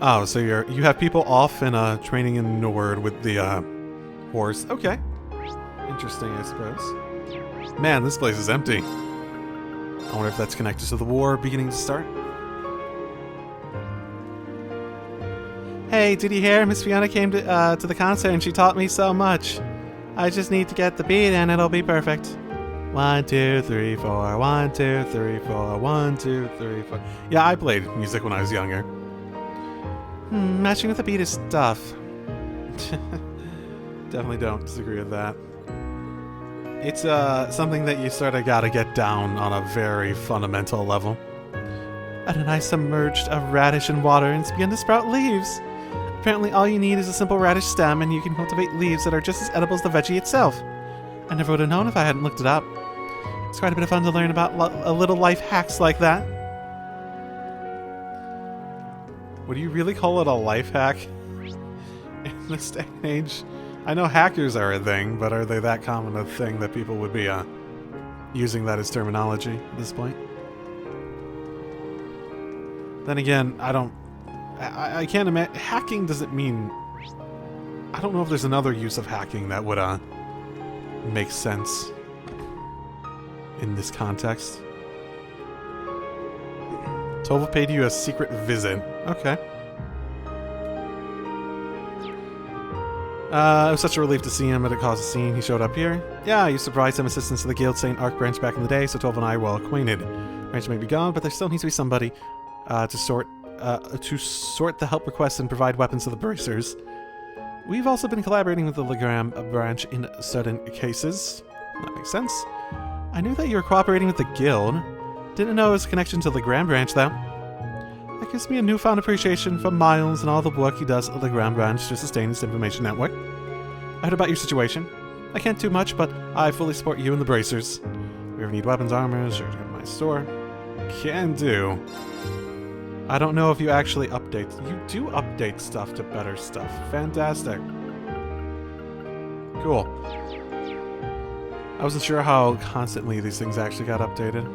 Oh, so you have people off and training in Nord with the horse. Okay. Interesting, I suppose. Man, this place is empty. I wonder if that's connected to the war beginning to start. Hey, did you hear? Miss Fiona came to the concert and she taught me so much. I just need to get the beat and it'll be perfect. 1, 2, 3, 4. 1, 2, 3, 4. 1, 2, 3, 4. Yeah, I played music when I was younger. Matching with the beat is tough. Definitely don't disagree with that. It's something that you sort of gotta get down on a very fundamental level. And then I submerged a radish in water and it's begun to sprout leaves. Apparently all you need is a simple radish stem and you can cultivate leaves that are just as edible as the veggie itself. I never would have known if I hadn't looked it up. It's quite a bit of fun to learn about a little life hacks like that. Would you really call it a life hack? In this day and age? I know hackers are a thing, but are they that common a thing that people would be using that as terminology at this point? Then again, I can't imagine. Hacking doesn't mean. I don't know if there's another use of hacking that would make sense in this context. Tova paid you a secret visit. Okay. It was such a relief to see him, but it caused a scene. He showed up here. Yeah, you surprised some assistants to the Guild St. Arc branch back in the day, so Tova and I are well acquainted. Branch may be gone, but there still needs to be somebody to sort the help requests and provide weapons to the bracers. We've also been collaborating with the Legram branch in certain cases. That makes sense. I knew that you were cooperating with the Guild. Didn't know it was a connection to the Legram branch, though. That gives me a newfound appreciation for Miles and all the work he does at the Legram branch to sustain this information network. I heard about your situation. I can't do much, but I fully support you and the bracers. If you ever need weapons, armor, sure to come to my store. Can do. I don't know if you actually update. You do update stuff to better stuff. Fantastic. Cool. I wasn't sure how constantly these things actually got updated.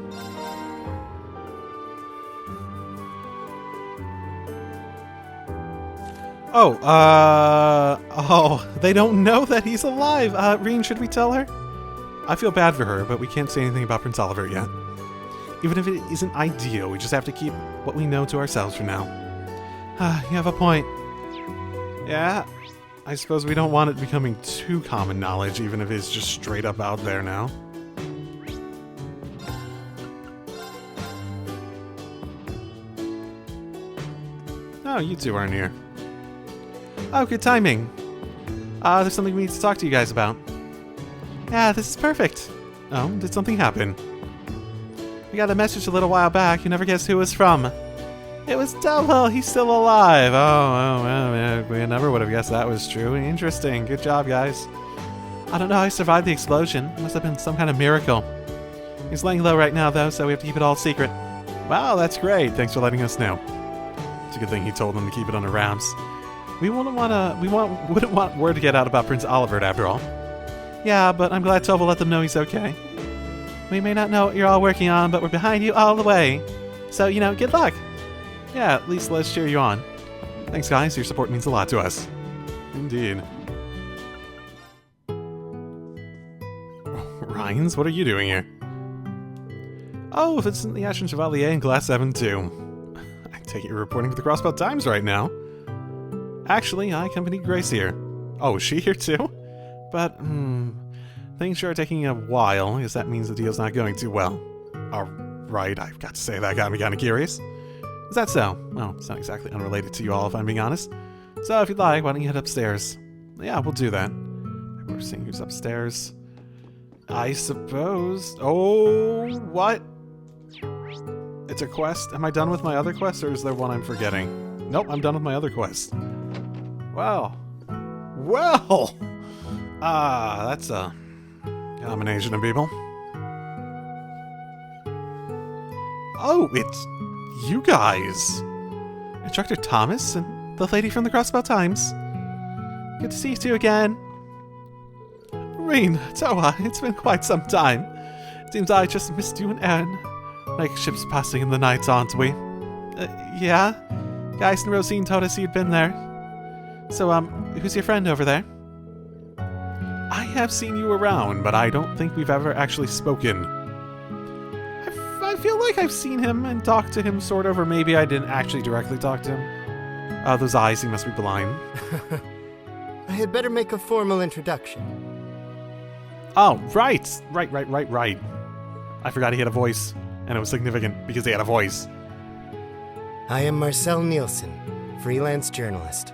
Oh, they don't know that he's alive. Reen, should we tell her? I feel bad for her, but we can't say anything about Prince Oliver yet. Even if it isn't ideal, we just have to keep what we know to ourselves for now. You have a point. Yeah, I suppose we don't want it becoming too common knowledge, even if it's just straight up out there now. Oh, you two aren't here. Oh, good timing. There's something we need to talk to you guys about. Yeah, this is perfect. Oh, did something happen? We got a message a little while back. You never guessed who it was from. It was Double. He's still alive. Oh, we never would have guessed that was true. Interesting. Good job, guys. I don't know how he survived the explosion. It must have been some kind of miracle. He's laying low right now, though, so we have to keep it all secret. Wow, that's great. Thanks for letting us know. It's a good thing he told them to keep it under wraps. We wouldn't want word to get out about Prince Oliver, after all. Yeah, but I'm glad Tova let them know he's okay. We may not know what you're all working on, but we're behind you all the way. So, good luck. Yeah, at least let's cheer you on. Thanks, guys. Your support means a lot to us. Indeed. Ryans, what are you doing here? Oh, Vincent the Ashen Chevalier and Glass 7 too. I take it you're reporting for the Crossbelt Times right now. Actually, I accompanied Grace here. Oh, is she here too? But, things sure are taking a while, because that means the deal's not going too well. Alright, I've got to say that got me kind of curious. Is that so? Well, it's not exactly unrelated to you all, if I'm being honest. So, if you'd like, why don't you head upstairs? Yeah, we'll do that. We're seeing who's upstairs. I suppose... Oh, what? It's a quest? Am I done with my other quest, or is there one I'm forgetting? Nope, I'm done with my other quest. Well. That's a combination of people. Oh, it's you guys. Instructor Thomas and the lady from the Crossbelt Times. Good to see you two again. Reen, Toa, it's been quite some time. Seems I just missed you and Aaron. Like ships passing in the night, aren't we? Yeah? Guys in Rosine told us you'd been there. So, who's your friend over there? I have seen you around, but I don't think we've ever actually spoken. I feel like I've seen him and talked to him, sort of, or maybe I didn't actually directly talk to him. Those eyes, he must be blind. I had better make a formal introduction. Oh, right! Right. I forgot he had a voice, and it was significant because he had a voice. I am Marcel Nielsen, freelance journalist.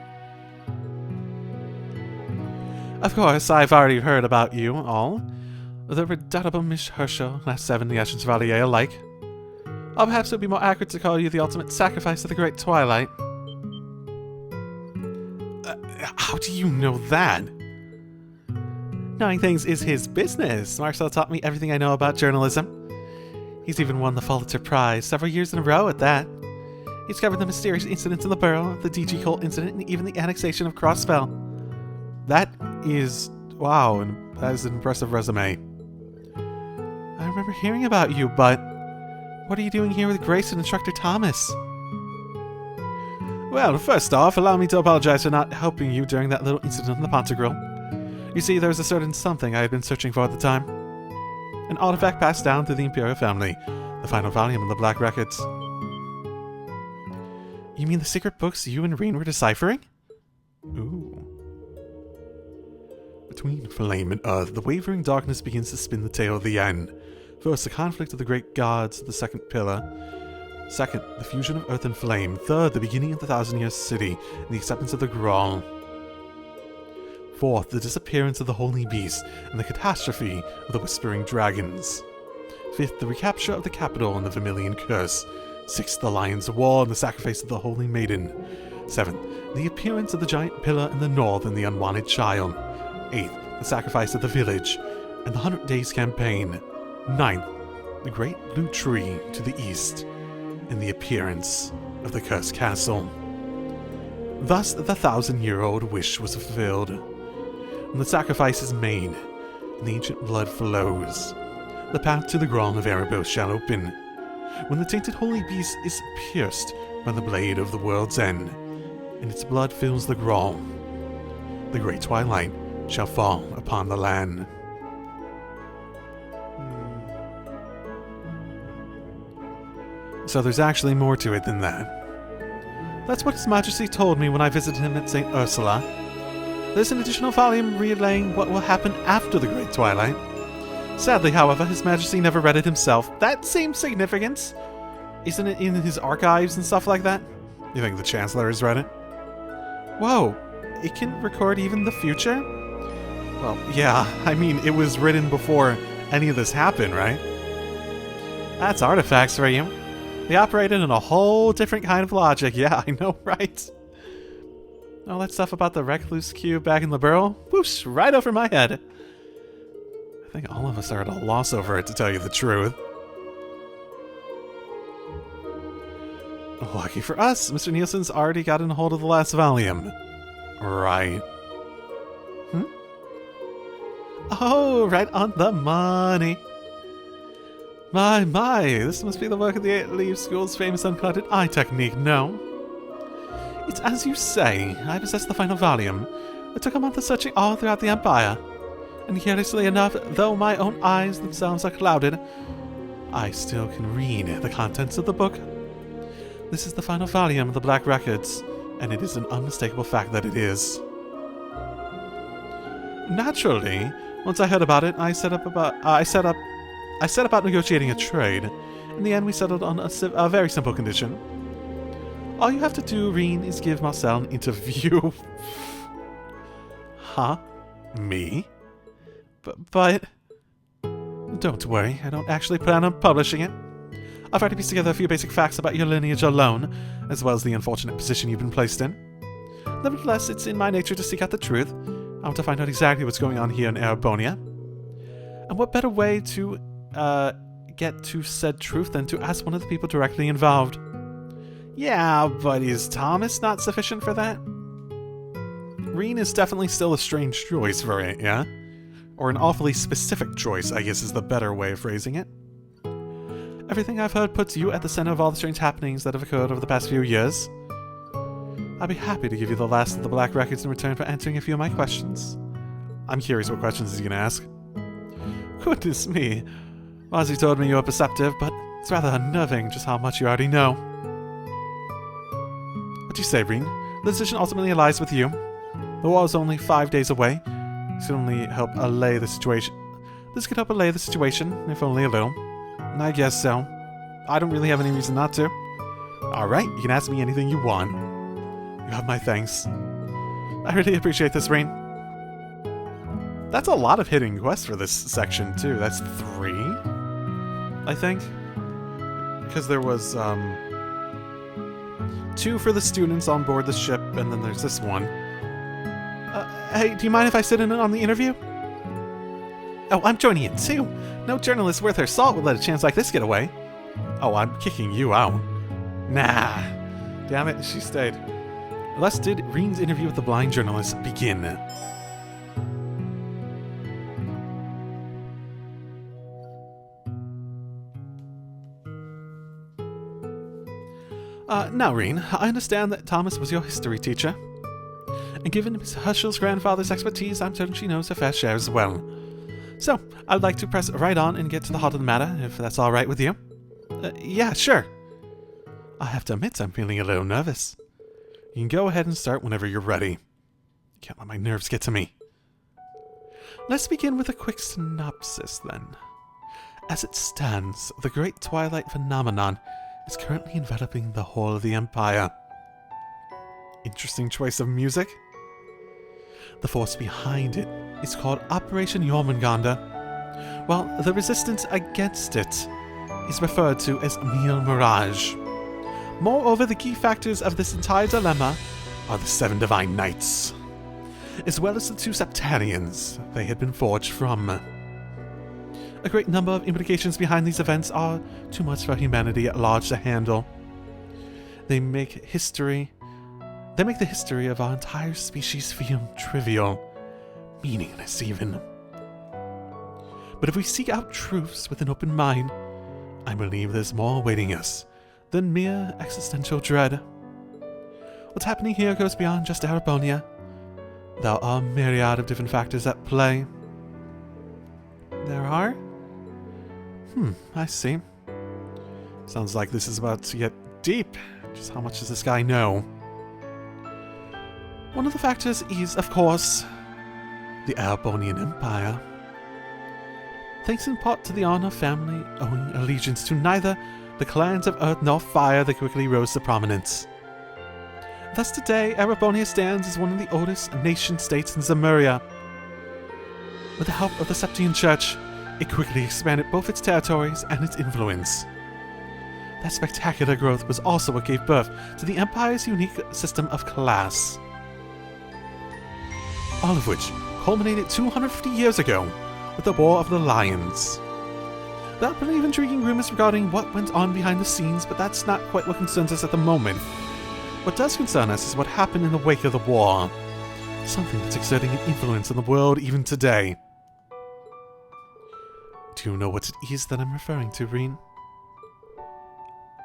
Of course, I've already heard about you all. The redoubtable Miss Herschel, last 7 the Ashen Chevalier alike. Or perhaps it would be more accurate to call you the ultimate sacrifice of the Great Twilight. How do you know that? Knowing things is his business. Marcel taught me everything I know about journalism. He's even won the Pulitzer Prize several years in a row at that. He's covered the mysterious incidents in the Borough, the DG Colt incident, and even the annexation of Crossfell. That is... wow, and that is an impressive resume. I remember hearing about you, but... what are you doing here with Grace and Instructor Thomas? Well, first off, allow me to apologize for not helping you during that little incident in the Pontegrill. You see, there was a certain something I had been searching for at the time. An artifact passed down through the Imperial family, the final volume of the Black Records. You mean the secret books you and Reen were deciphering? Ooh. Between flame and earth, the wavering darkness begins to spin the tale of the end. First, the conflict of the great gods, the second pillar. Second, the fusion of earth and flame. Third, the beginning of the Thousand-Year City, and the acceptance of the Grawl. Fourth, the disappearance of the Holy Beast, and the catastrophe of the Whispering Dragons. Fifth, the recapture of the capital and the Vermilion Curse. Sixth, the Lion's War and the sacrifice of the Holy Maiden. Seventh, the appearance of the giant pillar in the north and the unwanted child. Eighth, the sacrifice of the village, and the 100 Days campaign. Ninth, the great blue tree to the east, and the appearance of the cursed castle. Thus the 1,000-year-old wish was fulfilled. When the sacrifice is made, and the ancient blood flows, the path to the Grawl of Erebos shall open. When the tainted holy beast is pierced by the blade of the world's end, and its blood fills the Grawl, the great twilight shall fall upon the land. So there's actually more to it than that. That's what His Majesty told me when I visited him at St. Ursula. There's an additional volume relaying what will happen after the Great Twilight. Sadly, however, His Majesty never read it himself. That seems significant. Isn't it in his archives and stuff like that? You think the Chancellor has read it? Whoa, it can record even the future? Well, yeah, I mean, it was written before any of this happened, right? That's artifacts for you. They operated in a whole different kind of logic. Yeah, I know, right? All that stuff about the Recluse Cube back in the Borough? Whoosh, right over my head. I think all of us are at a loss over it, to tell you the truth. Lucky for us, Mr. Nielsen's already gotten a hold of the last volume. Right. Oh, right on the money. My, this must be the work of the Leeves School's famous unclouded eye technique, no? It's as you say, I possess the final volume. It took a month of searching all throughout the Empire. And curiously enough, though my own eyes themselves are clouded, I still can read the contents of the book. This is the final volume of the Black Records, and it is an unmistakable fact that it is. Naturally, once I heard about it, I set about negotiating a trade. In the end, we settled on a very simple condition. All you have to do, Reen, is give Marcel an interview. Huh? Me? But... Don't worry, I don't actually plan on publishing it. I've already pieced together a few basic facts about your lineage alone, as well as the unfortunate position you've been placed in. Nevertheless, it's in my nature to seek out the truth. I want to find out exactly what's going on here in Erebonia. And what better way to get to said truth than to ask one of the people directly involved? Yeah, but is Thomas not sufficient for that? Reen is definitely still a strange choice for it, yeah? Or an awfully specific choice, I guess is the better way of phrasing it. Everything I've heard puts you at the center of all the strange happenings that have occurred over the past few years. I'd be happy to give you the last of the black records in return for answering a few of my questions. I'm curious what questions he's going to ask. Goodness me. Ozzy told me you were perceptive, but it's rather unnerving just how much you already know. What do you say, Reen? The decision ultimately lies with you. The war is only 5 days away. This could only help allay the situation. If only a little. I guess so. I don't really have any reason not to. Alright, you can ask me anything you want. You have my thanks. I really appreciate this, Reen. That's a lot of hidden quests for this section, too. That's 3, I think. Because there was, 2 for the students on board the ship, and then there's this one. Hey, do you mind if I sit in on the interview? Oh, I'm joining in too. No journalist worth her salt would let a chance like this get away. Oh, I'm kicking you out. Nah. Damn it, she stayed. Thus did Reen's interview with the blind journalist begin. Now, Reen, I understand that Thomas was your history teacher. And given Miss Herschel's grandfather's expertise, I'm certain she knows her fair share as well. So, I'd like to press right on and get to the heart of the matter, if that's alright with you. Yeah, sure. I have to admit, I'm feeling a little nervous. You can go ahead and start whenever you're ready. Can't let my nerves get to me. Let's begin with a quick synopsis, then. As it stands, the Great Twilight phenomenon is currently enveloping the whole of the Empire. Interesting choice of music. The force behind it is called Operation Jormungandr, while the resistance against it is referred to as Mille Mirage. Moreover, the key factors of this entire dilemma are the 7 Divine Knights, as well as the 2 Septarians they had been forged from. A great number of implications behind these events are too much for humanity at large to handle. They make the history of our entire species feel trivial, meaningless even. But if we seek out truths with an open mind, I believe there's more awaiting us than mere existential dread. What's happening here goes beyond just Arabonia. There are a myriad of different factors at play. There are? I see. Sounds like this is about to get deep. Just how much does this guy know? One of the factors is, of course, the Arabonian Empire. Thanks in part to the Honor family owing allegiance to neither the clans of Earth nor Fire, they quickly rose to prominence. Thus today, Arabonia stands as one of the oldest nation-states in Zemuria. With the help of the Septian Church, it quickly expanded both its territories and its influence. That spectacular growth was also what gave birth to the Empire's unique system of class. All of which culminated 250 years ago with the War of the Lions. There are plenty of intriguing rumors regarding what went on behind the scenes, but that's not quite what concerns us at the moment. What does concern us is what happened in the wake of the war. Something that's exerting an influence on the world even today. Do you know what it is that I'm referring to, Reen?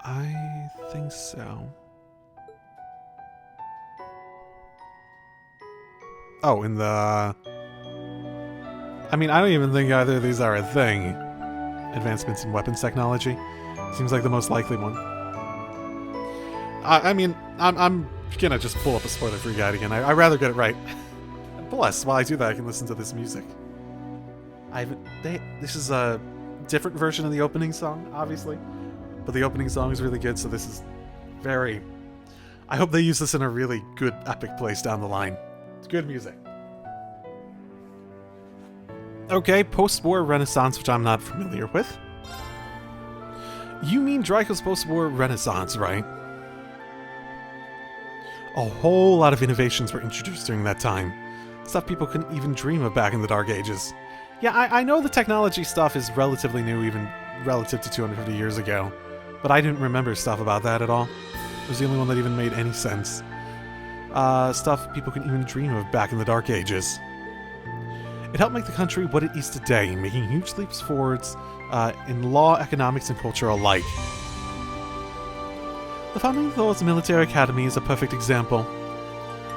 I think so. Oh, in the... I mean, I don't even think either of these are a thing. Advancements in weapons technology. Seems like the most likely one. I mean, I'm gonna just pull up a spoiler-free guide again. I'd rather get it right. Plus, while I do that, I can listen to this music. This is a different version of the opening song, obviously. But the opening song is really good, so this is very... I hope they use this in a really good, epic place down the line. It's good music. Okay, post-war Renaissance, which I'm not familiar with. You mean Draco's post-war Renaissance, right? A whole lot of innovations were introduced during that time. Stuff people couldn't even dream of back in the Dark Ages. Yeah, I know the technology stuff is relatively new, even relative to 250 years ago. But I didn't remember stuff about that at all. It was the only one that even made any sense. Stuff people couldn't even dream of back in the Dark Ages. It helped make the country what it is today, making huge leaps forwards in law, economics, and culture alike. The founding of Thor's military academy is a perfect example.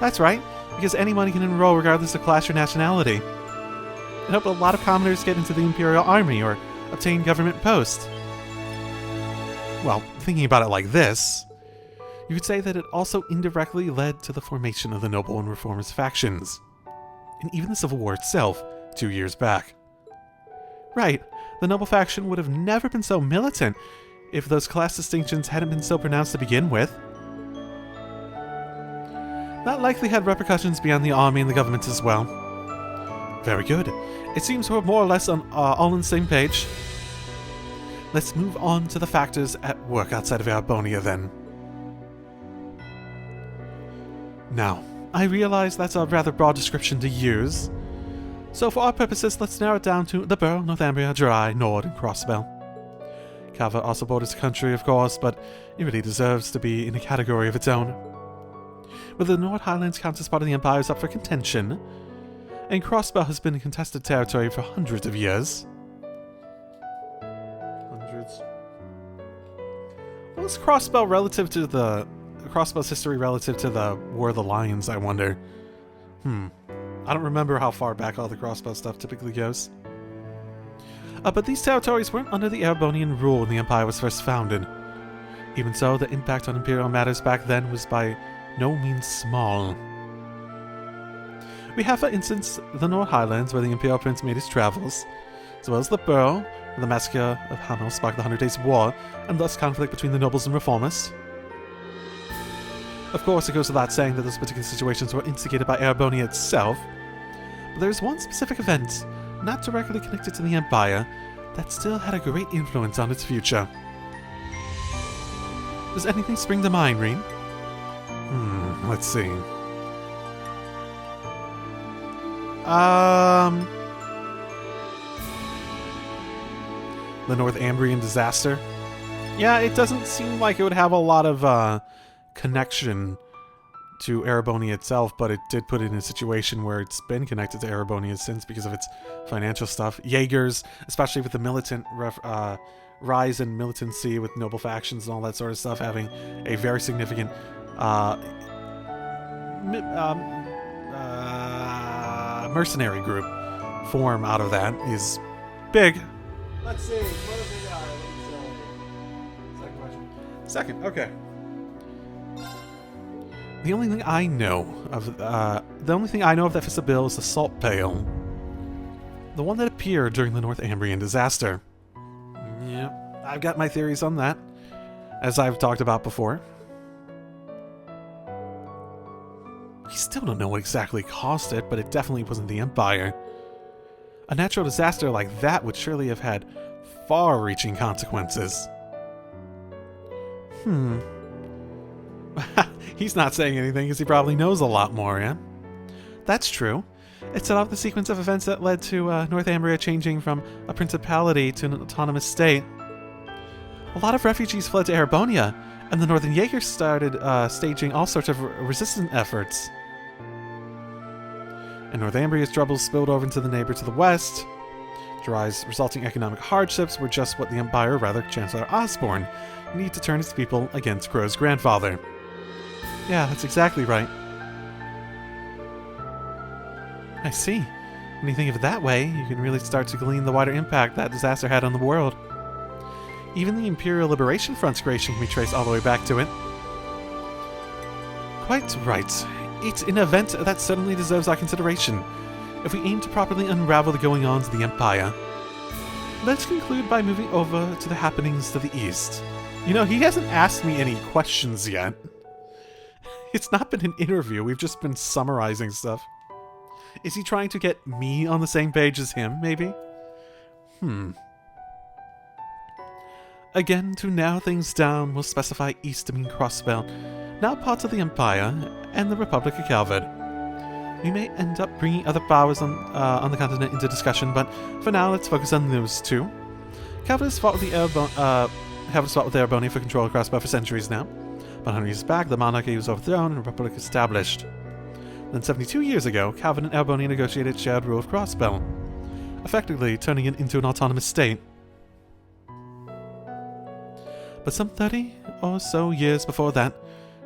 That's right, because anyone can enroll regardless of class or nationality. It helped a lot of commoners get into the Imperial Army or obtain government posts. Well, thinking about it like this, you could say that it also indirectly led to the formation of the Noble and Reformers factions, and even the Civil War itself 2 years back. Right, the Noble faction would have never been so militant if those class distinctions hadn't been so pronounced to begin with. That likely had repercussions beyond the army and the government as well. Very good. It seems we're more or less all on the same page. Let's move on to the factors at work outside of Arabonia then. Now, I realize that's a rather broad description to use, so for our purposes, let's narrow it down to the Borough, Northumbria, Dry, Nord, and Crossbell. Calvert also borders the country, of course, but it really deserves to be in a category of its own. Whether the Nord Highlands counts as part of the Empire is up for contention, and Crossbell has been a contested territory for hundreds of years. Hundreds. What's Crossbell relative to the... Crossbell's history relative to the War of the Lions, I wonder? I don't remember how far back all the Crossbell stuff typically goes. But these territories weren't under the Erebonian rule when the Empire was first founded. Even so, the impact on Imperial matters back then was by no means small. We have, for instance, the North Highlands, where the Imperial Prince made his travels, as well as the Borough, where the massacre of Hamel sparked the 100 Days War, and thus conflict between the nobles and reformers. Of course, it goes without saying that those particular situations were instigated by Arabonia itself, but there is one specific event, not directly connected to the Empire, that still had a great influence on its future. Does anything spring to mind, Reen? Let's see. The Northumbrian disaster? Yeah, it doesn't seem like it would have a lot of connection to Arabonia itself, but it did put it in a situation where it's been connected to Arabonia since because of its financial stuff. Jaegers, especially with the militant rise in militancy with noble factions and all that sort of stuff, having a very significant mercenary group form out of that is big. Let's see. What have we got? Second question. Second, okay. The only thing I know of that fits the bill is the salt pail, the one that appeared during the Northumbrian disaster. Yeah, I've got my theories on that, as I've talked about before. We still don't know what exactly caused it, but it definitely wasn't the Empire. A natural disaster like that would surely have had far-reaching consequences. He's not saying anything because he probably knows a lot more, yeah? That's true. It set off the sequence of events that led to Northumbria changing from a principality to an autonomous state. A lot of refugees fled to Arabonia, and the Northern Jaegers started staging all sorts of resistance efforts. And Northumbria's troubles spilled over into the neighbor to the west. Dry's resulting economic hardships were just what the Empire, or rather Chancellor Osborne, needed to turn its people against Crow's grandfather. Yeah, that's exactly right. I see. When you think of it that way, you can really start to glean the wider impact that disaster had on the world. Even the Imperial Liberation Front's creation can be traced all the way back to it. Quite right. It's an event that certainly deserves our consideration, if we aim to properly unravel the goings-ons of the Empire. Let's conclude by moving over to the happenings to the east. You know, he hasn't asked me any questions yet. It's not been an interview, we've just been summarizing stuff. Is he trying to get me on the same page as him, maybe? Again, to narrow things down, we'll specify East to mean Crossbell, now parts of the Empire, and the Republic of Calvert. We may end up bringing other powers on the continent into discussion, but for now, let's focus on those two. Calvert has fought with Arabonia for control of Crossbell for centuries now. About 100 years back, the monarchy was overthrown and a republic established. Then 72 years ago, Calvert and Arabonia negotiated shared rule of Crossbell, effectively turning it into an autonomous state. But some 30 or so years before that,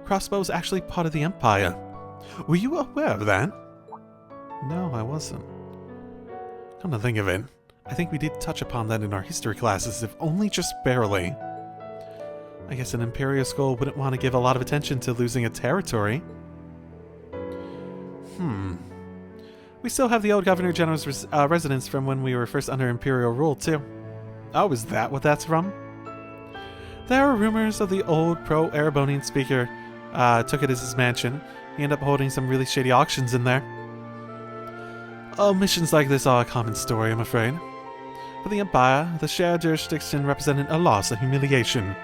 Crossbell was actually part of the Empire. Were you aware of that? No, I wasn't. Come to think of it, I think we did touch upon that in our history classes, if only just barely. I guess an Imperial school wouldn't want to give a lot of attention to losing a territory. We still have the old Governor General's residence from when we were first under Imperial rule, too. Oh, is that what that's from? There are rumors of the old pro-Erebonian speaker took it as his mansion. He ended up holding some really shady auctions in there. Oh, missions like this are a common story, I'm afraid. For the Empire, the shared jurisdiction represented a loss, a humiliation.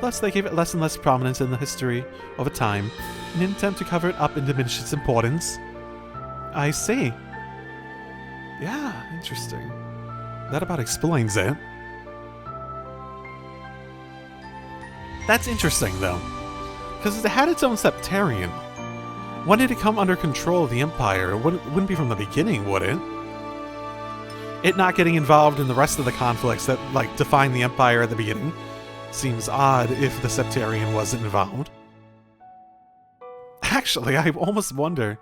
Thus, they gave it less and less prominence in the history over time, in an attempt to cover it up and diminish its importance. I see. Yeah, interesting. That about explains it. That's interesting, though, because it had its own Septarian. When did it come under control of the Empire? It wouldn't be from the beginning, would it? It not getting involved in the rest of the conflicts that, like, define the Empire at the beginning seems odd if the Septarian wasn't involved. Actually, I almost wonder,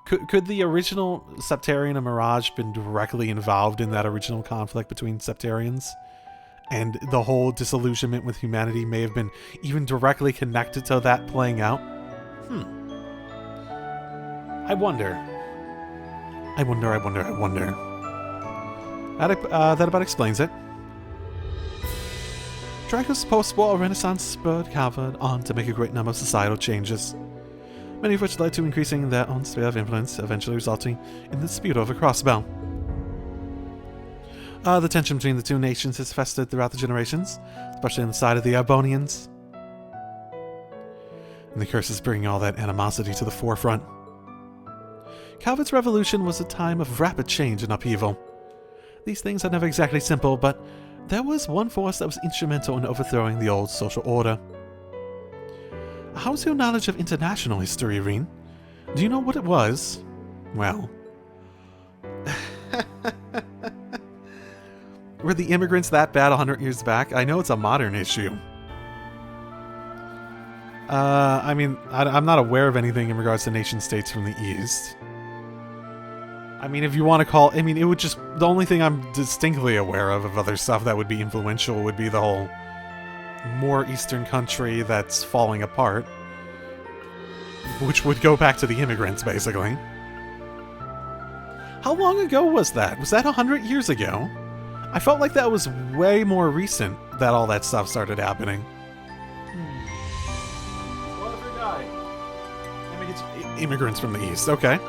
could the original Septarian and Mirage been directly involved in that original conflict between Septarians? And the whole disillusionment with humanity may have been even directly connected to that playing out? I wonder. That about explains it. Draco's post-war Renaissance spurred Calvert on to make a great number of societal changes, many of which led to increasing their own sphere of influence, eventually resulting in the dispute over Crossbow. The tension between the two nations has festered throughout the generations, especially on the side of the Arbonians. And the curse is bringing all that animosity to the forefront. Calvert's revolution was a time of rapid change and upheaval. These things are never exactly simple, but there was one force that was instrumental in overthrowing the old social order. How's your knowledge of international history, Reen? Do you know what it was? Well... Were the immigrants that bad 100 years back? I know it's a modern issue. I mean, I'm not aware of anything in regards to nation-states from the East. I mean, if you want to call... I mean, it would just... The only thing I'm distinctly aware of other stuff that would be influential would be the whole more Eastern country that's falling apart. Which would go back to the immigrants, basically. How long ago was that? Was that 100 years ago? I felt like that was way more recent that all that stuff started happening. Immigrants from the East, okay.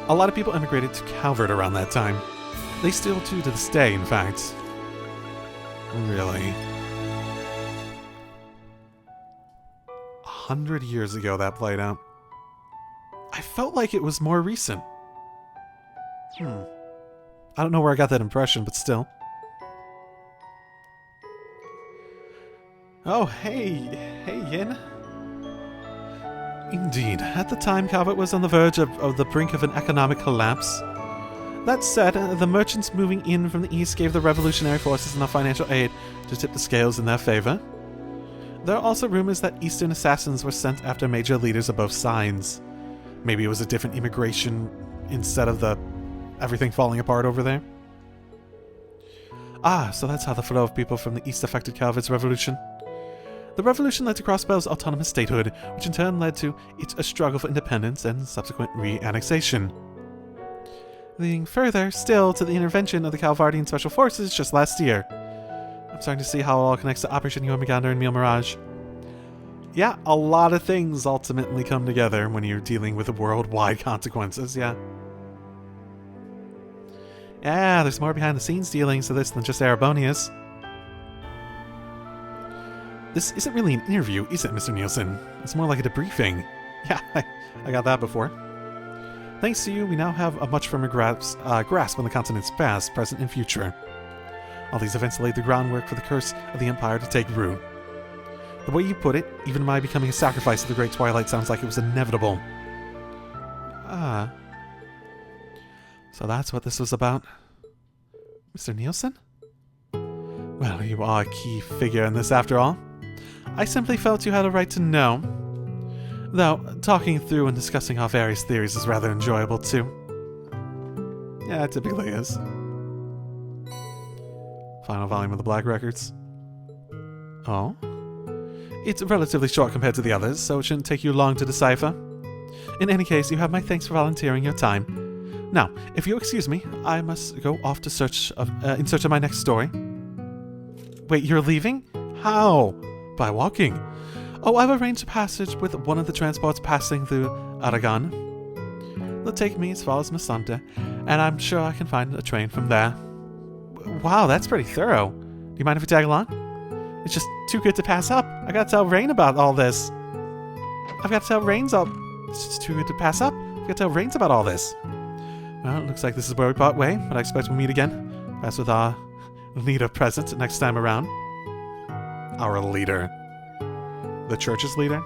A lot of people immigrated to Calvert around that time. They still do to this day, in fact. Really? 100 years ago that played out. I felt like it was more recent. I don't know where I got that impression, but still. Oh, hey Yin. Indeed, at the time Calvert was on the verge of the brink of an economic collapse. That said, the merchants moving in from the east gave the revolutionary forces enough financial aid to tip the scales in their favor. There are also rumors that Eastern assassins were sent after major leaders of both sides. Maybe it was a different immigration instead of the everything falling apart over there. Ah, so that's how the flow of people from the east affected Calvert's revolution. The revolution led to Crossbow's autonomous statehood, which in turn led to a struggle for independence and subsequent re-annexation. Leading further still to the intervention of the Calvardian Special Forces just last year. I'm starting to see how it all connects to Operation Jormungandr and Mille Mirage. Yeah, a lot of things ultimately come together when you're dealing with worldwide consequences, yeah. Yeah, there's more behind-the-scenes dealings to this than just Erebonia's. This isn't really an interview, is it, Mr. Nielsen? It's more like a debriefing. Yeah, I got that before. Thanks to you, we now have a much firmer grasp on the continent's past, present, and future. All these events laid the groundwork for the curse of the Empire to take root. The way you put it, even my becoming a sacrifice of the Great Twilight sounds like it was inevitable. Ah. So that's what this was about? Mr. Nielsen? Well, you are a key figure in this after all. I simply felt you had a right to know. Though, talking through and discussing our various theories is rather enjoyable, too. Yeah, it typically is. Final volume of the Black Records. Oh? It's relatively short compared to the others, so it shouldn't take you long to decipher. In any case, you have my thanks for volunteering your time. Now, if you'll excuse me, I must go off to in search of my next story. Wait, you're leaving? How? By walking. Oh, I've arranged a passage with one of the transports passing through Aragon. They'll take me as far as Milsante, and I'm sure I can find a train from there. Wow, that's pretty thorough. Do you mind if we tag along? It's just too good to pass up. I gotta tell Rain about all this. I've got to tell Rains up. It's just too good to pass up. I've got to tell Rains about all this. Well, it looks like this is where we part way, but I expect we'll meet again. Perhaps with our leader present next time around. Our leader. The church's leader?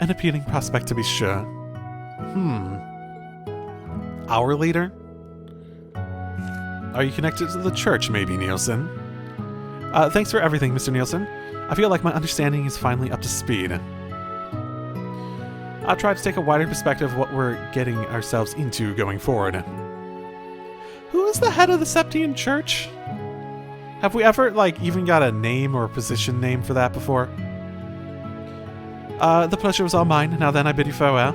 An appealing prospect to be sure. Our leader? Are you connected to the church, maybe, Nielsen? Thanks for everything, Mr. Nielsen. I feel like my understanding is finally up to speed. I'll try to take a wider perspective of what we're getting ourselves into going forward. Who is the head of the Septian Church? Have we ever, even got a name or a position name for that before? The pleasure was all mine. Now then, I bid you farewell.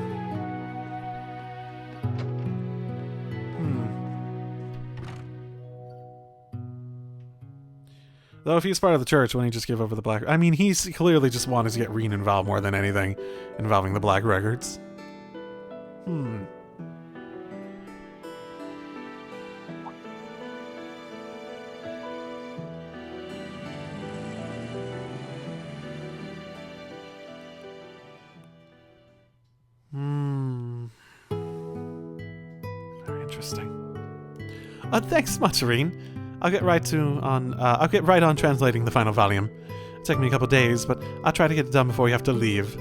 Though if he's part of the church, wouldn't he just give over the Black... I mean, he's clearly just wanted to get Reen involved more than anything involving the Black Records. Very interesting. Thanks much, Reen. I'll get right on translating the final volume. It'll take me a couple days, but I'll try to get it done before you have to leave.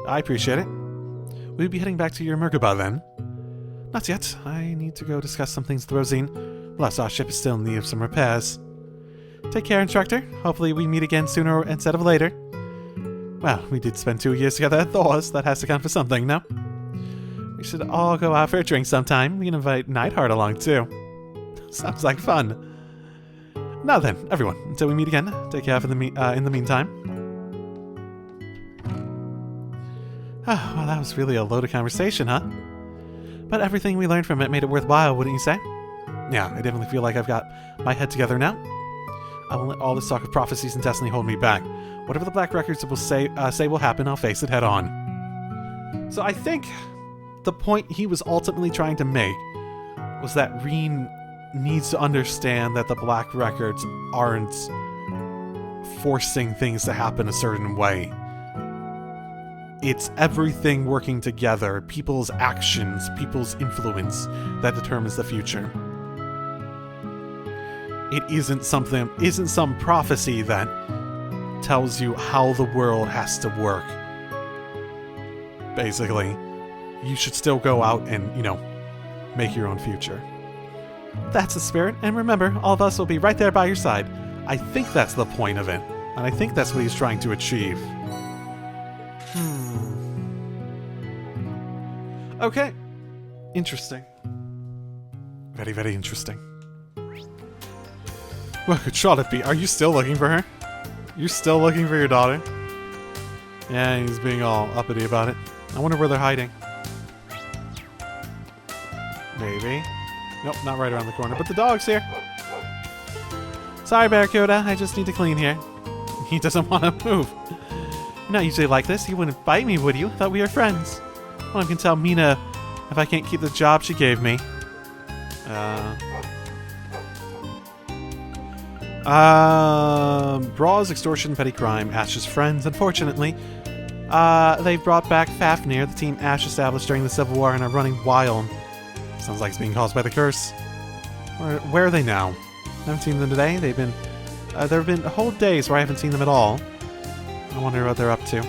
I appreciate it. Will you be heading back to your Merkaba then? Not yet. I need to go discuss some things with Rosine. Plus, our ship is still in need of some repairs. Take care, instructor. Hopefully we meet again sooner instead of later. Well, we did spend 2 years together at Thor's. That has to count for something, no? We should all go out for a drink sometime. We can invite Nightheart along, too. Sounds like fun. Now then, everyone, until we meet again, take care in the meantime. Well, that was really a loaded conversation, huh? But everything we learned from it made it worthwhile, wouldn't you say? Yeah, I definitely feel like I've got my head together now. I won't let all this talk of prophecies and destiny hold me back. Whatever the Black Records will say will happen, I'll face it head on. So I think the point he was ultimately trying to make was that Reen needs to understand that the Black Records aren't forcing things to happen a certain way. It's everything working together, people's actions, people's influence that determines the future. It isn't some prophecy that tells you how the world has to work. Basically, you should still go out and, make your own future. That's the spirit, and remember, all of us will be right there by your side. I think that's the point of it, and I think that's what he's trying to achieve. Okay. Interesting. Very, very interesting. Well, could Charlotte be? Are you still looking for her? You're still looking for your daughter? Yeah, he's being all uppity about it. I wonder where they're hiding. Maybe. Nope, not right around the corner, but the dog's here. Sorry, Barracuda, I just need to clean here. He doesn't want to move. You're not usually like this. You wouldn't bite me, would you? Thought we were friends. Well, I can tell Mina if I can't keep the job she gave me. Brawls, extortion, petty crime, Ash's friends. Unfortunately, they've brought back Fafnir, the team Ash established during the Civil War, and are running wild. Sounds like it's being caused by the curse. Where are they now? I haven't seen them today. There have been whole days where I haven't seen them at all. I wonder what they're up to.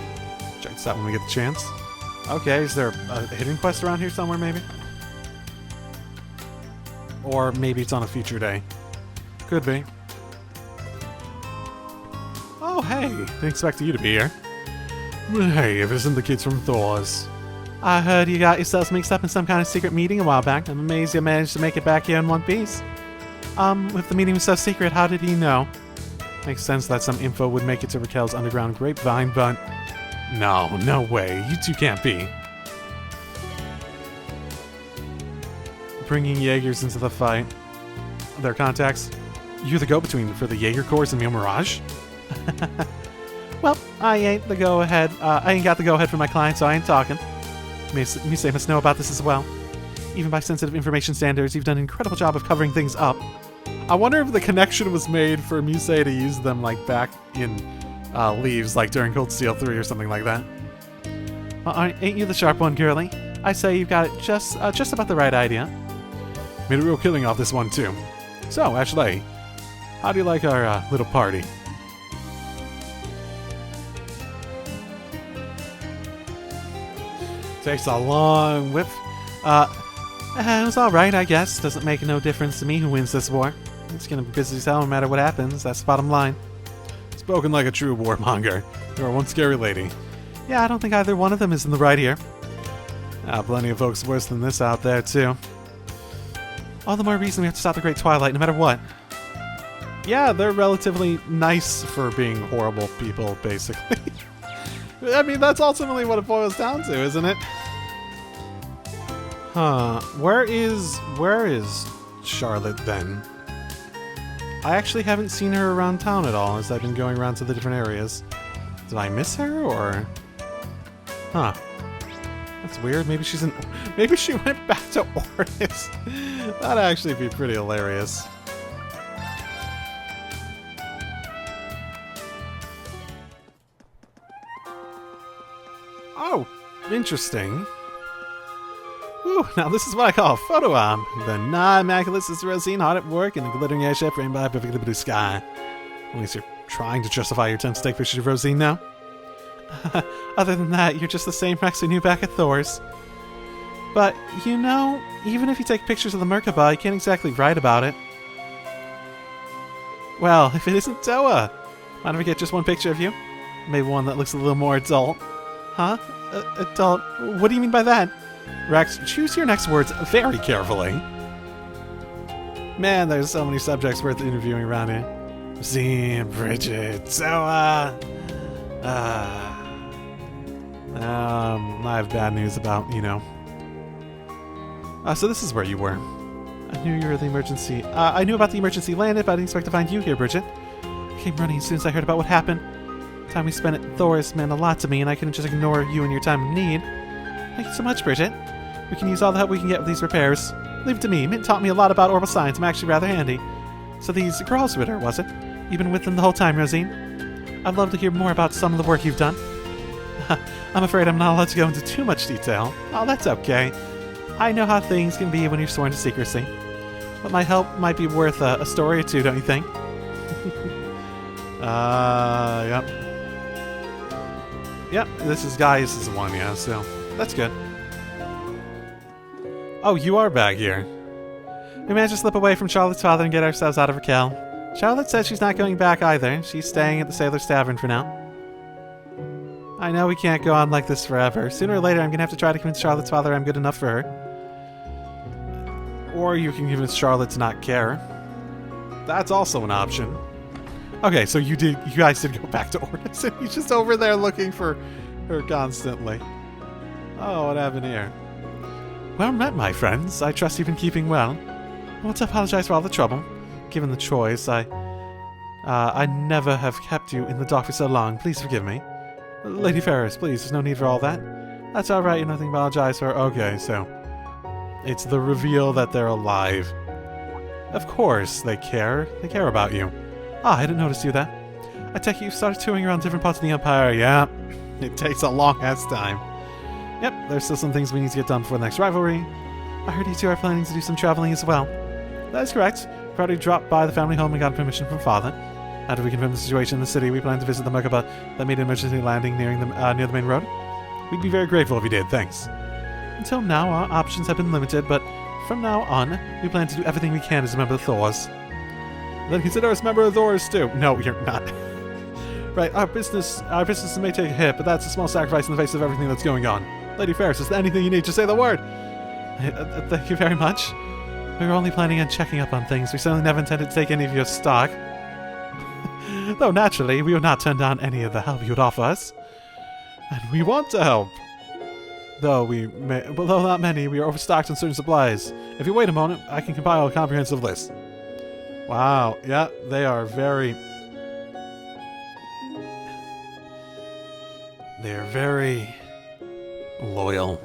Check this out when we get the chance. Okay, is there a hidden quest around here somewhere, maybe? Or maybe it's on a future day. Could be. hey, didn't expect you to be here. Hey, if it isn't the kids from Thor's. I heard you got yourselves mixed up in some kind of secret meeting a while back. I'm amazed you managed to make it back here in one piece. If the meeting was so secret, how did he know? Makes sense that some info would make it to Raquel's underground grapevine, but... No way. You two can't be. Bringing Jaegers into the fight. Their contacts. You're the go-between for the Jaeger Corps and Mio Mirage? Well, I ain't the go-ahead. I ain't got the go-ahead from my client, so I ain't talking. Misei must know about this as well. Even by sensitive information standards, you've done an incredible job of covering things up. I wonder if the connection was made for Misei to use them, like, back in Leeves, like during Cold Steel 3 or something like that. Well, ain't you the sharp one, girlie? I say you've got it just about the right idea. Made a real killing off this one, too. So, Ashley, how do you like our little party? Takes a long whiff. It was alright, I guess. Doesn't make no difference to me who wins this war. It's gonna be busy as hell no matter what happens. That's the bottom line. Spoken like a true warmonger. You are one scary lady. Yeah, I don't think either one of them is in the right here. Plenty of folks worse than this out there, too. All the more reason we have to stop the Great Twilight, no matter what. Yeah, they're relatively nice for being horrible people, basically. I mean, that's ultimately what it boils down to, isn't it? Huh. Where is Charlotte, then? I actually haven't seen her around town at all as I've been going around to the different areas. Did I miss her, or...? Huh. That's weird. Maybe she went back to Ordis. That'd actually be pretty hilarious. Oh, interesting. Ooh, now this is what I call a photo op. The non-immaculate Sister Rosine hard at work in the glittering airship framed by a perfectly blue sky. At least you're trying to justify your attempt to take pictures of Rosine now. Other than that, you're just the same Rex we knew back at Thor's. But, you know, even if you take pictures of the Merkaba, you can't exactly write about it. Well, if it isn't Toa, mind if we get just one picture of you? Maybe one that looks a little more adult. Huh? Adult? What do you mean by that? Rex, choose your next words very carefully. Man, there's so many subjects worth interviewing around here. Rosine, Bridget, Toa... I have bad news about, you know. So this is where you were. I knew you were the emergency. I knew about the emergency landed, but I didn't expect to find you here, Bridget. I came running as soon as I heard about what happened. The time we spent at Thor's meant a lot to me, and I couldn't just ignore you in your time of need. Thank you so much, Bridget. We can use all the help we can get with these repairs. Leave it to me. Mint taught me a lot about orbital science. I'm actually rather handy. So these girls with her, was it? You've been with them the whole time, Rosine? I'd love to hear more about some of the work you've done. I'm afraid I'm not allowed to go into too much detail. Oh, that's okay. I know how things can be when you're sworn to secrecy. But my help might be worth a story or two, don't you think? Yep. Yep, this is Gaius' one, yeah, so that's good. Oh, you are back here. We managed to slip away from Charlotte's father and get ourselves out of Raquel. Charlotte says she's not going back either. She's staying at the Sailor's Tavern for now. I know we can't go on like this forever. Sooner or later, I'm gonna have to try to convince Charlotte's father I'm good enough for her. Or you can convince Charlotte to not care. That's also an option. Okay, so you guys did go back to Ordis, and he's just over there looking for her constantly. Oh, what happened here? Well met, my friends. I trust you've been keeping well. I want to apologize for all the trouble. Given the choice, I never have kept you in the dark for so long. Please forgive me. Lady Ferris, please, there's no need for all that. That's alright, you have nothing to apologize for. Okay, so it's the reveal that they're alive. Of course, they care. They care about you. Ah, I didn't notice you that. I take it you've started touring around different parts of the Empire. Yeah, it takes a long-ass time. Yep, there's still some things we need to get done before the next rivalry. I heard you two are planning to do some traveling as well. That is correct. We've already dropped by the family home and got permission from Father. After we confirm the situation in the city, we plan to visit the Merkaba that made an emergency landing near the main road. We'd be very grateful if you did, thanks. Until now, our options have been limited, but from now on, we plan to do everything we can as a member of Thor's. Then consider us a member of Thor's too. No, you're not. Right, our business may take a hit, but that's a small sacrifice in the face of everything that's going on. Lady Ferris, is there anything you need? Just say the word! Thank you very much. We were only planning on checking up on things. We certainly never intended to take any of your stock. Though naturally, we would not turn down any of the help you would offer us. And we want to help. Though not many, we are overstocked on certain supplies. If you wait a moment, I can compile a comprehensive list. Wow, yeah, they are very... They're very... loyal.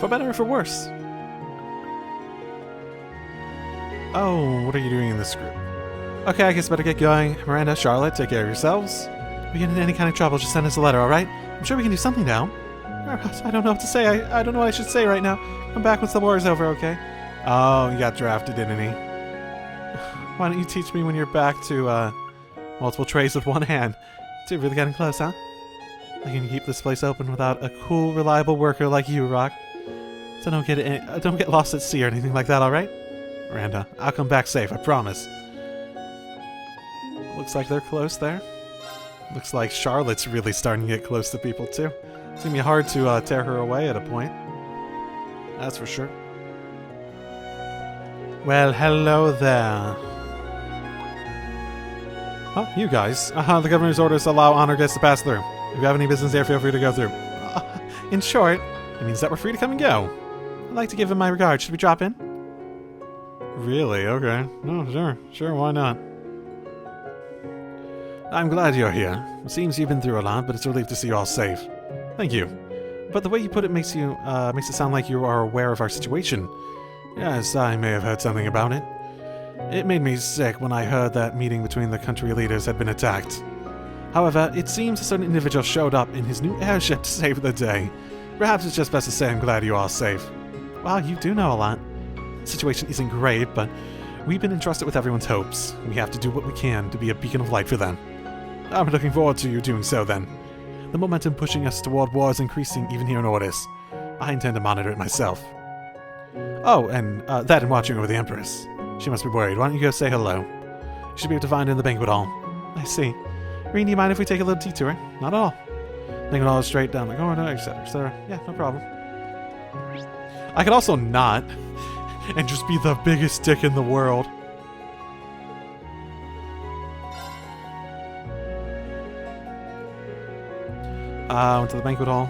For better or for worse. Oh, what are you doing in this group? Okay, I guess better get going. Miranda, Charlotte, take care of yourselves. If you get in any kind of trouble, just send us a letter, alright? I'm sure we can do something now. I don't know what to say. I don't know what I should say right now. Come back once the war is over, okay? Oh, you got drafted, didn't he? Why don't you teach me when you're back to, multiple trays with one hand? It's really getting close, huh? I can keep this place open without a cool, reliable worker like you, Rock. So don't get lost at sea or anything like that, alright? Miranda, I'll come back safe, I promise. Looks like they're close there. Looks like Charlotte's really starting to get close to people, too. It's gonna be hard to tear her away at a point. That's for sure. Well, hello there. Oh, you guys. The governor's orders allow honor guests to pass through. If you have any business there, feel free to go through. In short, it means that we're free to come and go. I'd like to give him my regards. Should we drop in? Really? Okay. No, sure. Sure, why not? I'm glad you're here. It seems you've been through a lot, but it's a relief to see you all safe. Thank you. But the way you put it makes it sound like you are aware of our situation. Yes, I may have heard something about it. It made me sick when I heard that meeting between the country leaders had been attacked. However, it seems a certain individual showed up in his new airship to save the day. Perhaps it's just best to say I'm glad you are safe. Wow, you do know a lot. The situation isn't great, but we've been entrusted with everyone's hopes. We have to do what we can to be a beacon of light for them. I'm looking forward to you doing so then. The momentum pushing us toward war is increasing even here in Ordis. I intend to monitor it myself. Oh, and that and watching over the Empress. She must be worried. Why don't you go say hello? You should be able to find her in the banquet hall. I see. Reen, do you mind if we take a little detour? Not at all. Banquet hall is straight down the corridor, etc., etc. Yeah, no problem. I could also not and just be the biggest dick in the world. Went to the banquet hall.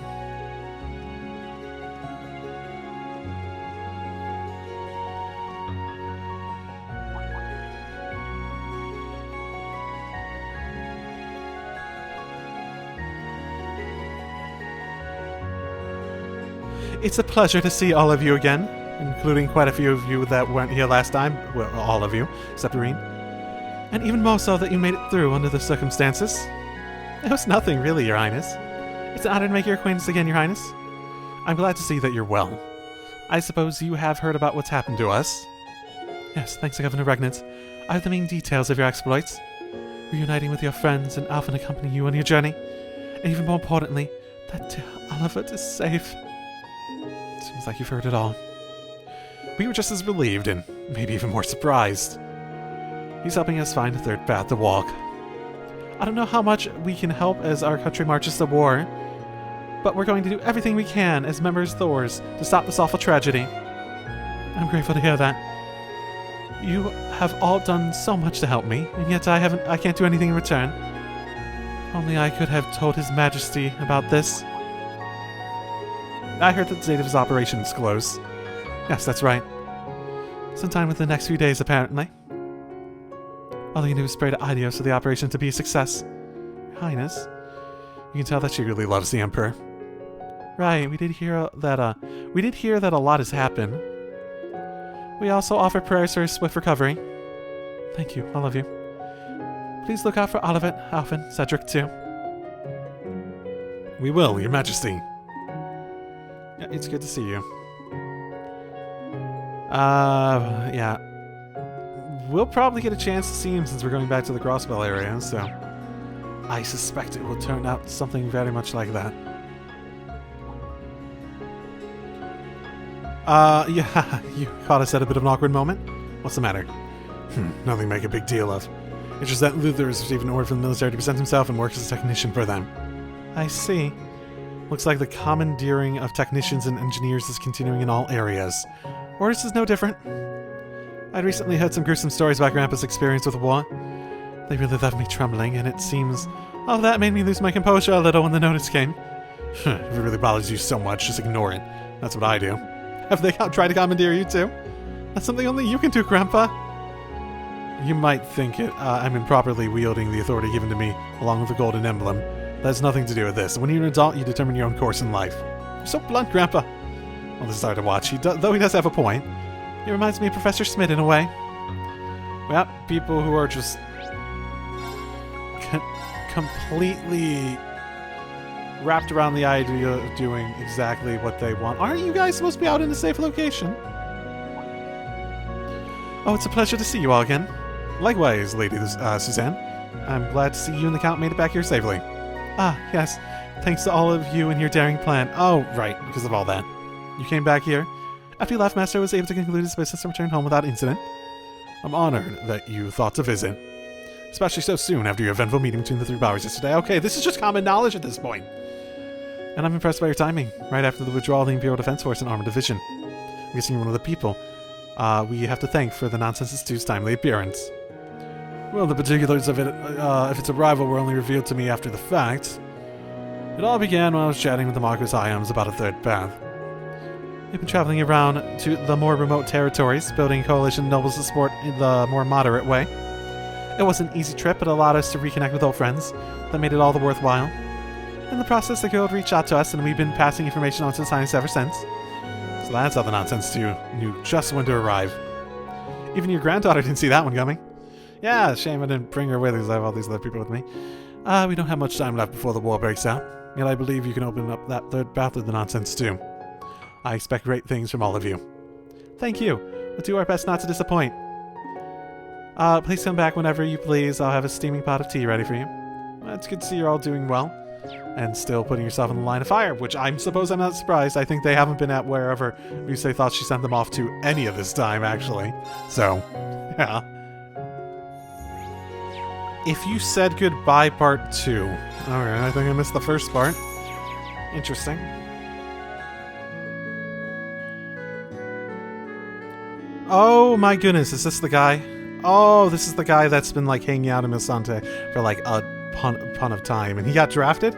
It's a pleasure to see all of you again, including quite a few of you that weren't here last time. Well, all of you, except Reen. And even more so that you made it through under the circumstances. It was nothing, really, Your Highness. It's an honor to make your acquaintance again, Your Highness. I'm glad to see that you're well. I suppose you have heard about what's happened to us? Yes, thanks to Governor Regnant. I have the main details of your exploits. Reuniting with your friends and often accompanying you on your journey. And even more importantly, that Oliver is safe. Seems like you've heard it all. We were just as relieved and maybe even more surprised. He's helping us find a third path to walk. I don't know how much we can help as our country marches to war, but we're going to do everything we can as members of Thors to stop this awful tragedy. I'm grateful to hear that. You have all done so much to help me, and yet I can't do anything in return. If only I could have told His Majesty about this. I heard that the date of his operation is close. Yes, that's right. Sometime within the next few days, apparently. All you can do is pray to Idios for the operation to be a success. Your Highness, you can tell that she really loves the Emperor. Right, we did hear that a lot has happened. We also offer prayers for his swift recovery. Thank you, all of you. Please look out for Olivet, Alvin, Cedric, too. We will, Your Majesty. Yeah, it's good to see you. Yeah. We'll probably get a chance to see him since we're going back to the Crossbell area, so I suspect it will turn out something very much like that. Yeah, you caught us at a bit of an awkward moment. What's the matter? Nothing to make a big deal of. It's just that Luther has received an order from the military to present himself and work as a technician for them. I see. Looks like the commandeering of technicians and engineers is continuing in all areas. Ordis is no different. I'd recently heard some gruesome stories about Grandpa's experience with war. They really left me trembling, and it seems all of that made me lose my composure a little when the notice came. If it really bothers you so much, just ignore it. That's what I do. Have they tried to commandeer you too? That's something only you can do, Grandpa. You might think I'm improperly wielding the authority given to me along with the golden emblem. That has nothing to do with this. When you're an adult, you determine your own course in life. You're so blunt, Grandpa. Well, this is hard to watch. Though he does have a point. He reminds me of Professor Schmidt in a way. Well, people who are just completely wrapped around the idea of doing exactly what they want. Aren't you guys supposed to be out in a safe location? Oh, it's a pleasure to see you all again. Likewise, Lady Suzanne. I'm glad to see you and the Count made it back here safely. Ah, yes. Thanks to all of you and your daring plan. Oh, right, because of all that. You came back here. After you left, Master was able to conclude his business and return home without incident. I'm honored that you thought to visit. Especially so soon after your eventful meeting between the three powers yesterday. Okay, this is just common knowledge at this point. And I'm impressed by your timing. Right after the withdrawal of the Imperial Defense Force and Armored Division. I'm guessing you're one of the people we have to thank for the Nonsense Institute's timely appearance. Well, the particulars of it, if its arrival were only revealed to me after the fact. It all began when I was chatting with the Marcus Ions about a third path. We've been traveling around to the more remote territories, building a coalition of nobles to support in the more moderate way. It was an easy trip, but allowed us to reconnect with old friends. That made it all the worthwhile. In the process, the guild reached out to us, and we've been passing information on to the science ever since. So that's how the Nonsense knew just when to arrive. Even your granddaughter didn't see that one coming. Yeah, shame I didn't bring her with because I have all these other people with me. We don't have much time left before the war breaks out. Yet I believe you can open up that third path with the Nonsense too. I expect great things from all of you. Thank you. We'll do our best not to disappoint. Please come back whenever you please. I'll have a steaming pot of tea ready for you. It's good to see you're all doing well. And still putting yourself in the line of fire, which I'm not surprised. I think they haven't been at wherever Muse thought she sent them off to any of this time, actually. So, yeah. If you said goodbye, part 2. Alright, I think I missed the first part. Interesting. Oh my goodness, is this the guy? Oh, this is the guy that's been like hanging out in Milsante for like a pun of time, and he got drafted?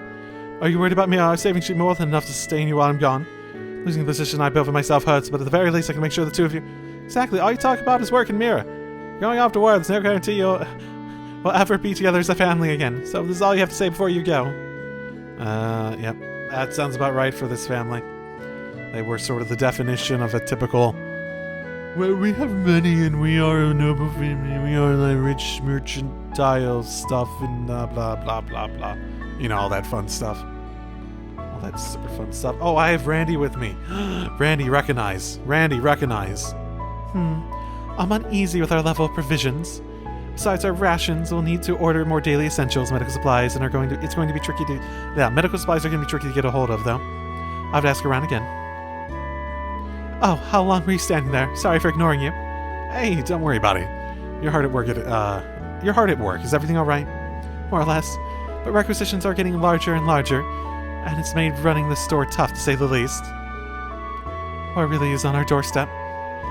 Are you worried about me? I was saving you more than enough to sustain you while I'm gone. Losing the position I built for myself hurts, but at the very least I can make sure the two of you... Exactly, all you talk about is work and Mira. Going off to war, there's no guarantee you'll ever be together as a family again. So this is all you have to say before you go. Yep. That sounds about right for this family. They were sort of the definition of a typical... Well, we have money and we are a noble family. We are like rich mercantile stuff and blah, blah, blah, blah. You know, all that fun stuff. All that super fun stuff. Oh, I have Randy with me. Randy, recognize. Randy, recognize. I'm uneasy with our level of provisions. Besides our rations, we'll need to order more daily essentials, medical supplies, and it's going to be tricky to... Yeah, medical supplies are going to be tricky to get a hold of, though. I'll have to ask around again. Oh, how long were you standing there? Sorry for ignoring you. Hey, don't worry about it. You're hard at work you're hard at work. Is everything alright? More or less. But requisitions are getting larger and larger, and it's made running the store tough, to say the least. War really is on our doorstep.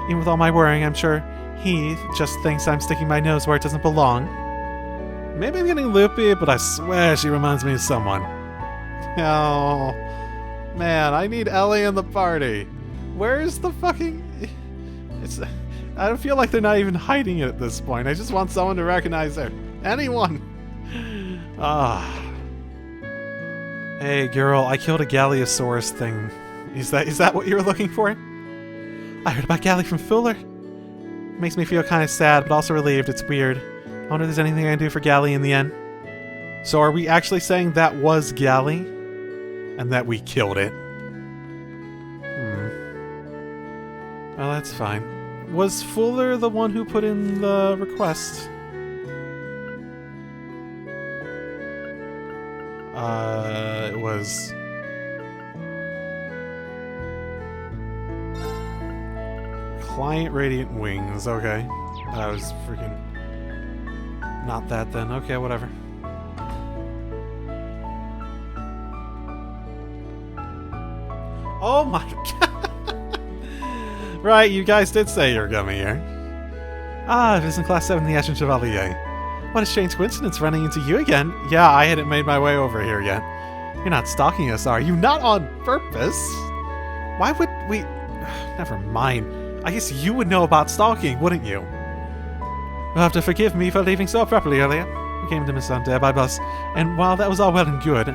Even with all my worrying, I'm sure he just thinks I'm sticking my nose where it doesn't belong. Maybe I'm getting loopy, but I swear she reminds me of someone. Oh, man, I need Ellie in the party. Where's the fucking... I don't feel like they're not even hiding it at this point. I just want someone to recognize her. Anyone. Hey, girl, I killed a Galleosaurus thing. Is that what you were looking for? I heard about Galley from Fuller. It makes me feel kind of sad, but also relieved. It's weird. I wonder if there's anything I can do for Galley in the end. So are we actually saying that was Galley? And that we killed it? Well, that's fine. Was Fuller the one who put in the request? It was... Client Radiant Wings, okay. That was freaking... Not that then. Okay, whatever. Oh my god! Right, you guys did say you were coming here. Ah, it is in Class 7, the Ashen Chevalier. What a strange coincidence running into you again. Yeah, I hadn't made my way over here yet. You're not stalking us, are you? Not on purpose? Why would we... Never mind. I guess you would know about stalking, wouldn't you? You'll have to forgive me for leaving so abruptly earlier. We came to Milsante by bus, and while that was all well and good,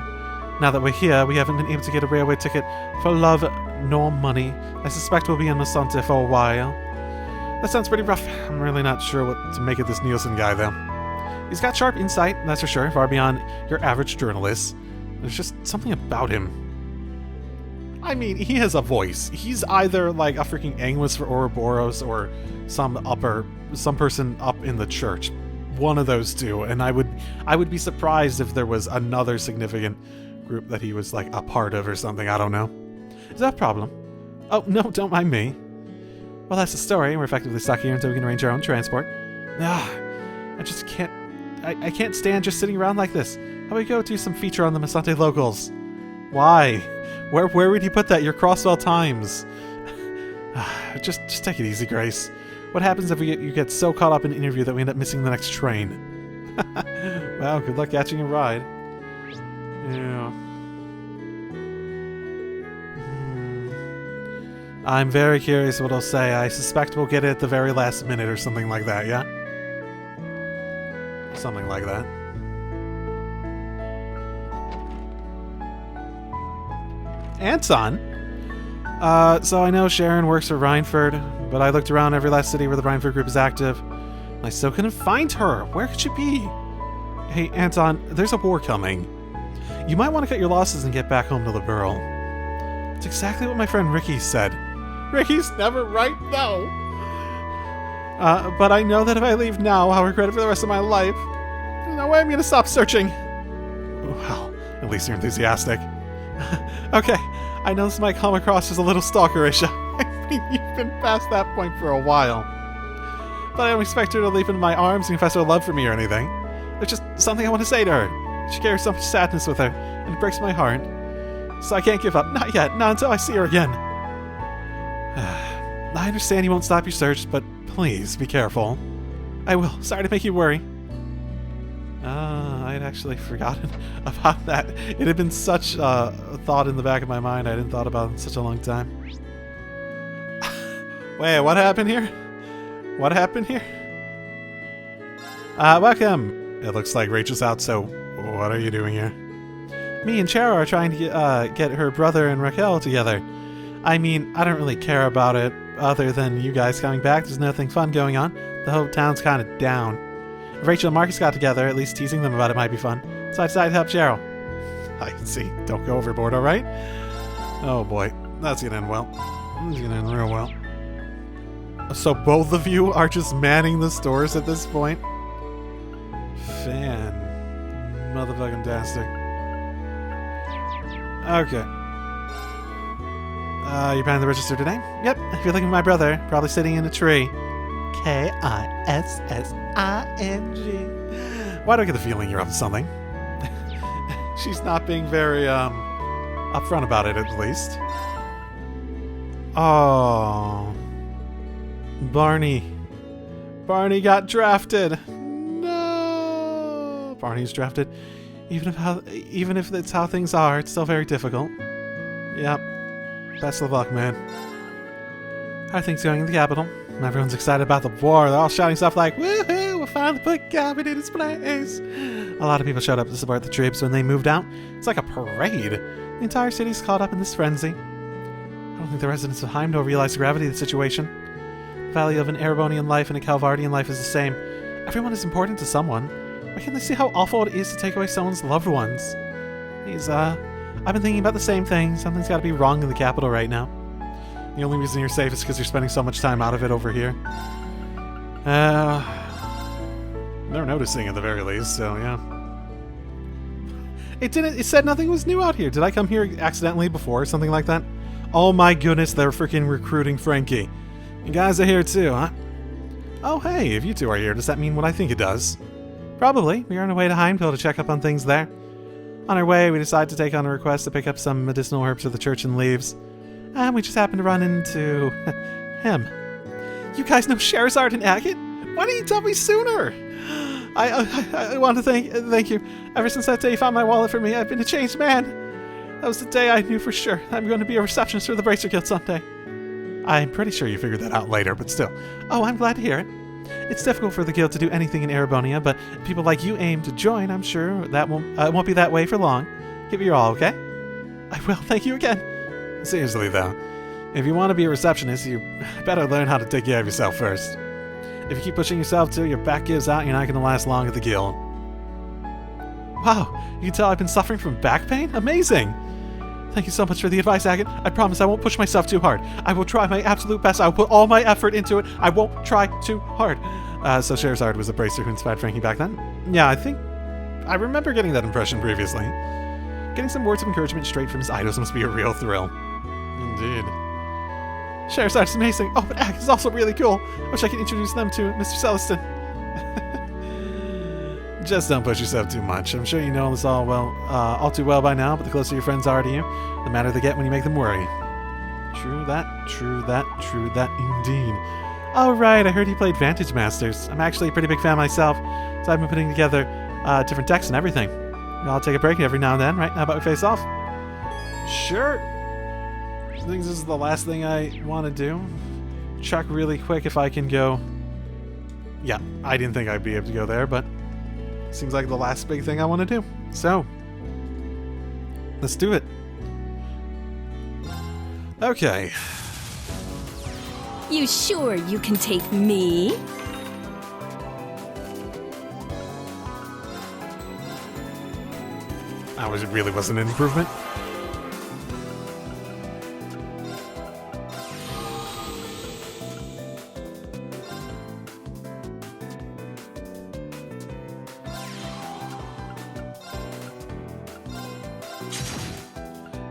now that we're here, we haven't been able to get a railway ticket for love nor money. I suspect we'll be in Milsante for a while. That sounds pretty rough. I'm really not sure what to make of this Nielsen guy, though. He's got sharp insight, that's for sure, far beyond your average journalist. There's just something about him. I mean, he has a voice. He's either like a freaking Anguis for Ouroboros or some person up in the church. One of those two. And I would be surprised if there was another significant group that he was like a part of or something. I don't know. Is that a problem? Oh, no, don't mind me. Well, that's the story. We're effectively stuck here until we can arrange our own transport. I just can't... I can't stand just sitting around like this. How about we go do some feature on the Milsante locals? Why? Where would you put that? Your Crosswell Times. just take it easy, Grace. What happens if you get so caught up in an interview that we end up missing the next train? Well, good luck catching a ride. Yeah. I'm very curious what he'll say. I suspect we'll get it at the very last minute or something like that, yeah? Something like that. Anton? So I know Sharon works for Rhineford, but I looked around every last city where the Rhineford group is active. I still couldn't find her. Where could she be? Hey, Anton, there's a war coming. You might want to cut your losses and get back home to the Burl. It's exactly what my friend Ricky said. Ricky's never right, though. But I know that if I leave now, I'll regret it for the rest of my life. There's no way I'm gonna stop searching. Well, at least you're enthusiastic. Okay, I know this might come across as a little stalkerish. I mean, you've been past that point for a while. But I don't expect her to leap into my arms and confess her love for me or anything. There's just something I want to say to her. She carries so much sadness with her, and it breaks my heart. So I can't give up. Not yet. Not until I see her again. I understand you won't stop your search, but please be careful. I will. Sorry to make you worry. I had actually forgotten about that. It had been such a thought in the back of my mind I hadn't thought about in such a long time. Wait, what happened here? What happened here? Welcome. It looks like Rachel's out, so what are you doing here? Me and Chara are trying to get her brother and Raquel together. I mean, I don't really care about it, other than you guys coming back. There's nothing fun going on. The whole town's kind of down. If Rachel and Marcus got together, at least teasing them about it might be fun. So I decided to help Cheryl. I see. Don't go overboard, alright? Oh boy. That's gonna end well. That's gonna end real well. So both of you are just manning the stores at this point? Motherfucking tastic. Okay. You planning to register today? Yep. If you're looking for my brother, probably sitting in a tree. Kissing. Why do I get the feeling you're up to something? She's not being very, upfront about it, at least. Oh. Barney. Barney got drafted. No. Barney's drafted. Even if that's how things are, it's still very difficult. Yep. Best of luck, man. How are things going in the capital? Everyone's excited about the war. They're all shouting stuff like, woohoo, we'll finally put Gavin in his place. A lot of people showed up to support the troops when they moved out. It's like a parade. The entire city's caught up in this frenzy. I don't think the residents of Heimdall realize the gravity of the situation. The value of an Erebonian life and a Calvardian life is the same. Everyone is important to someone. Why can't they see how awful it is to take away someone's loved ones? I've been thinking about the same thing. Something's got to be wrong in the capital right now. The only reason you're safe is because you're spending so much time out of it over here. They're noticing at the very least, so yeah. It said nothing was new out here. Did I come here accidentally before or something like that? Oh my goodness, they're freaking recruiting Frankie. You guys are here too, huh? Oh hey, if you two are here, does that mean what I think it does? Probably. We were on our way to Heimdall to check up on things there. On our way, we decided to take on a request to pick up some medicinal herbs for the church in Leeves. And we just happened to run into him. You guys know Scherazard and Agate? Why didn't you tell me sooner? I want to thank you. Ever since that day you found my wallet for me, I've been a changed man. That was the day I knew for sure I'm going to be a receptionist for the Bracer Guild someday. I'm pretty sure you figured that out later, but still. Oh, I'm glad to hear it. It's difficult for the guild to do anything in Erebonia, but if people like you aim to join, I'm sure that it won't be that way for long. Give it your all, okay? I will. Thank you again. Seriously, though, if you want to be a receptionist, you better learn how to take care of yourself first. If you keep pushing yourself till your back gives out, you're not going to last long at the guild. Wow, you can tell I've been suffering from back pain? Amazing! Thank you so much for the advice, Agate. I promise I won't push myself too hard. I will try my absolute best. I will put all my effort into it. I won't try too hard. So Scherazard was a bracer who inspired Frankie back then? Yeah, I remember getting that impression previously. Getting some words of encouragement straight from his idols must be a real thrill. Indeed. Scherazard's amazing. Oh, but Agate's also really cool. I wish I could introduce them to Mr. Celestin. Just don't push yourself too much. I'm sure you know this all too well by now, but the closer your friends are to you, the madder they get when you make them worry. True that, true that, true that indeed. Oh right, I heard you played Vantage Masters. I'm actually a pretty big fan myself, so I've been putting together different decks and everything. I'll take a break every now and then, right? How about we face off? Sure. I think this is the last thing I want to do. Check really quick if I can go... Yeah, I didn't think I'd be able to go there, but... Seems like the last big thing I want to do. So, let's do it. Okay. You sure you can take me? It really wasn't an improvement.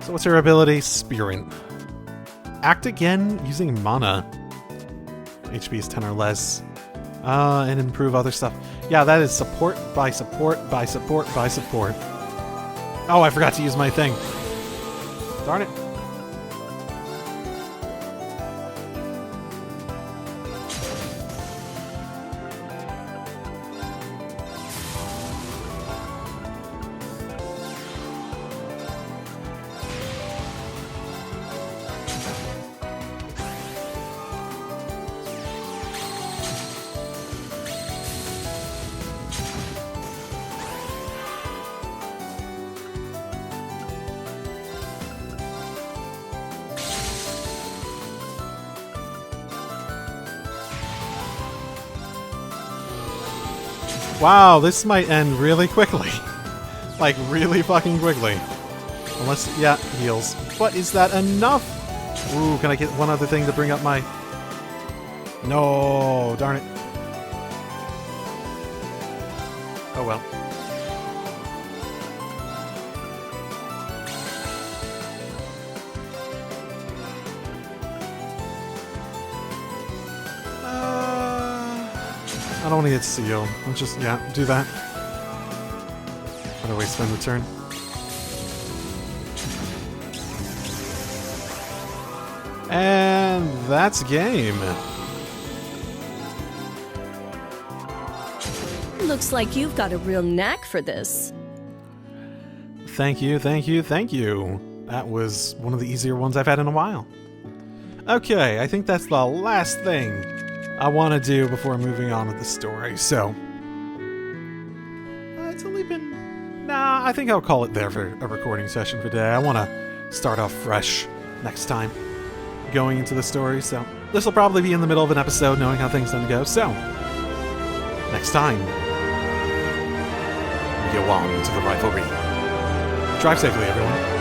So what's her ability? Spirit. Act again using mana. HP is 10 or less. And improve other stuff. Yeah, that is support by support by support by support. Oh, I forgot to use my thing. Darn it. Wow, this might end really quickly. Like, really fucking quickly. Unless, yeah, heals. But is that enough? Ooh, can I get one other thing to bring up my... No, darn it. Oh well. I don't want to get sealed. Let's just, yeah, do that. How do I spend the turn? And that's game. Looks like you've got a real knack for this. Thank you, thank you, thank you. That was one of the easier ones I've had in a while. Okay, I think that's the last thing I want to do before moving on with the story, so... it's only been... Nah, I think I'll call it there for a recording session for today. I want to start off fresh next time, going into the story, so... This will probably be in the middle of an episode, knowing how things tend to go, so... Next time... we go on to the rivalry. Drive safely, everyone.